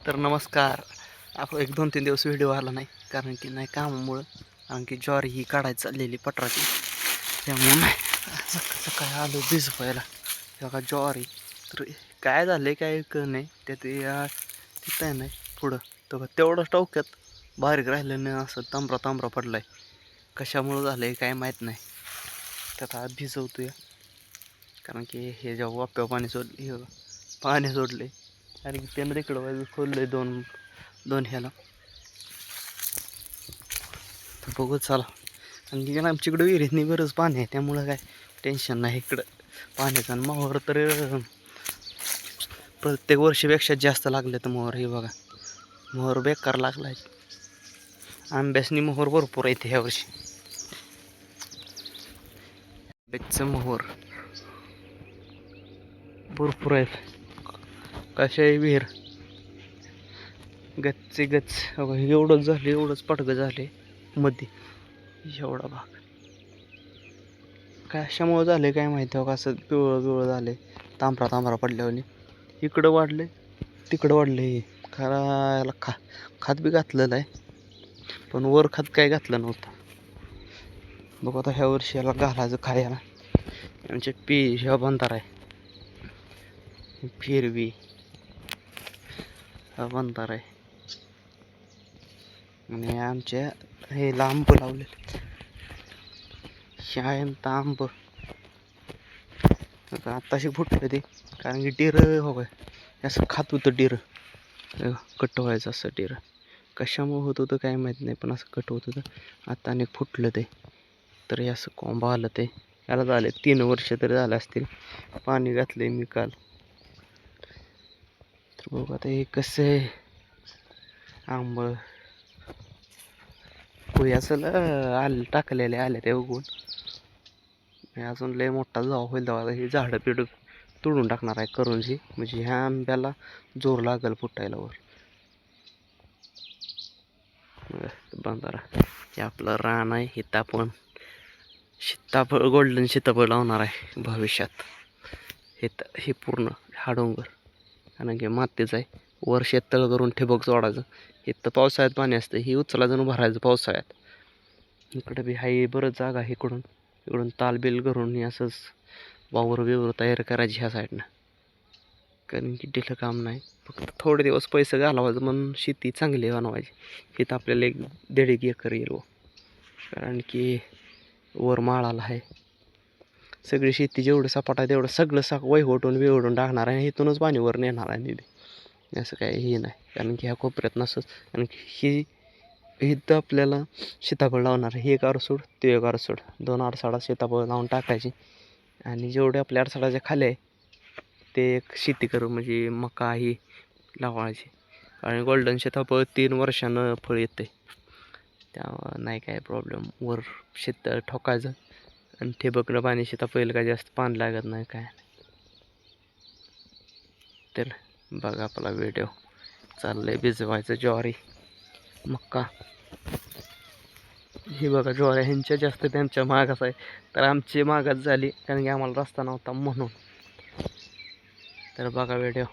तर नमस्कार. आपण 1-2-3 दिवस व्हिडिओ आला नाही कारण की नाही कामामुळं, कारण की ज्वारी ही काढायची चाललेली पटराची, त्यामुळे नाही सकाळी आलो भिजवायला. बघा ज्वारी तर काय झालं काय नाही त्यात तिथं आहे नाही पुढं तर तेवढंच टोक्यात बारीक राहिलं नाही, असं तांबरा तांबरा पडलाय. कशामुळं झालंय काय माहीत नाही. त्यात आज भिजवतोय कारण की हे जेव्हा वाप्यावर पाणी सोडले कारण की त्यानं तिकडं खोललंय दोन ह्याला. तर बघू चला. आणि की आमच्याकडं विहिरीतनी बरंच पाणी आहे, त्यामुळं काय टेन्शन नाही इकडं पाण्याचं. आणि मोहर तर प्रत्येक वर्षीपेक्षा जास्त लागले तर मोहर. हे बघा मोहर बेकार लागलाय. आंब्यासनी मोहर भरपूर येते ह्या वर्षी. आंब्याचं मोहर भरपूर आहेत. कशा आहे विहीर गच्चे गच्च एवढंच झाले, एवढंच पटकं झाले मध्ये एवढा भाग. कशामुळं झाले काय माहिती हो, असं पिवळं झाले तांबरा तांबरा पडल्यावर. इकडं वाढले तिकडं वाढले. याला खात बी घातलेलं आहे, पण वर खात काय घातलं नव्हतं. बघू आता ह्या वर्षी याला घालायचं खायला. आमचे ह्या बंधार आहे, फिरवी हा बंधार आहे. आणि आमच्या हे आंब लावलेले शाळेत आंब आत्ताशी फुटलं ते, कारण की डिर हो काय असं खात होतं. डिर कट व्हायचं असं डिर. कशामुळे होत होतं काय माहीत नाही, पण असं कट होत होतं. आता अनेक फुटलं ते, तर हे असं कोंबा आलं ते. याला झाले 3 वर्ष तरी झालं असतील. पाणी घातलंय मी काल. तर बघू आता हे कसं आहे आंब असं आले टाकलेले आले ते उगवून. अजून लय मोठा जाऊ होईल तेव्हा ही झाडं पिढं तोडून टाकणार आहे करूनची, म्हणजे ह्या आंब्याला जोर लागेल फुटायला वर. बंधारा हे आपलं रान आहे. इथं आपण सीताफळ गोल्डन सीताफळ लावणार आहे भविष्यात. हे पूर्ण हा डोंगर कारण की मातीच आहे. वर शेततळ करून ठिबक जोडायचं. इथं पावसाळ्यात पाणी असतं, ही उचलायचं भरायचं पावसाळ्यात. इकडं बी हाय बरंच जागा आहे. इकडून तालबिल करून असंच वावर तयार करायची ह्या साईडनं, कारण की तिथं काम नाही. फक्त थोडे दिवस पैसे घालवायचं म्हणून शेती चांगली बनवायची. शेत आपल्याला 1-1.5 एकर येईल. कारण की वर माळाला आहे. सगळी शेती जेवढं सपाट आहे तेवढं सगळं वैहोटून टाकणार आहे. इथूनच पाणी वर नेणार आहे मी बी. असं काय हे नाही, कारण की ह्या कोपऱ्यात नसत. कारण की इथं आपल्याला सीताफळ लावणार. ही एक आरसूड ते एक आरसूड 2 आरसाडा सीताफळ लावून टाकायची. आणि जेवढे आपल्या आरसाडाच्या खाली आहे ते एक शेती करू, म्हणजे मका ही लावायची. आणि गोल्डन सीताफळ 3 वर्षानं फळ येते, त्यामुळं नाही काय प्रॉब्लेम. वर शेत ठोकायचं आणि ठिबकनं पाणी सीताफळ काय जास्त पाणी लागत नाही काय. तर बघा आपला व्हिडिओ चाललंय भिजवायचं ज्वारी मक्का. ही बघा ज्वारी ह्यांच्या जास्त त्यांच्या मागास आहे, तर आमची मागास झाली कारण की आम्हाला रस्ता नव्हता म्हणून. तर बघा व्हिडिओ.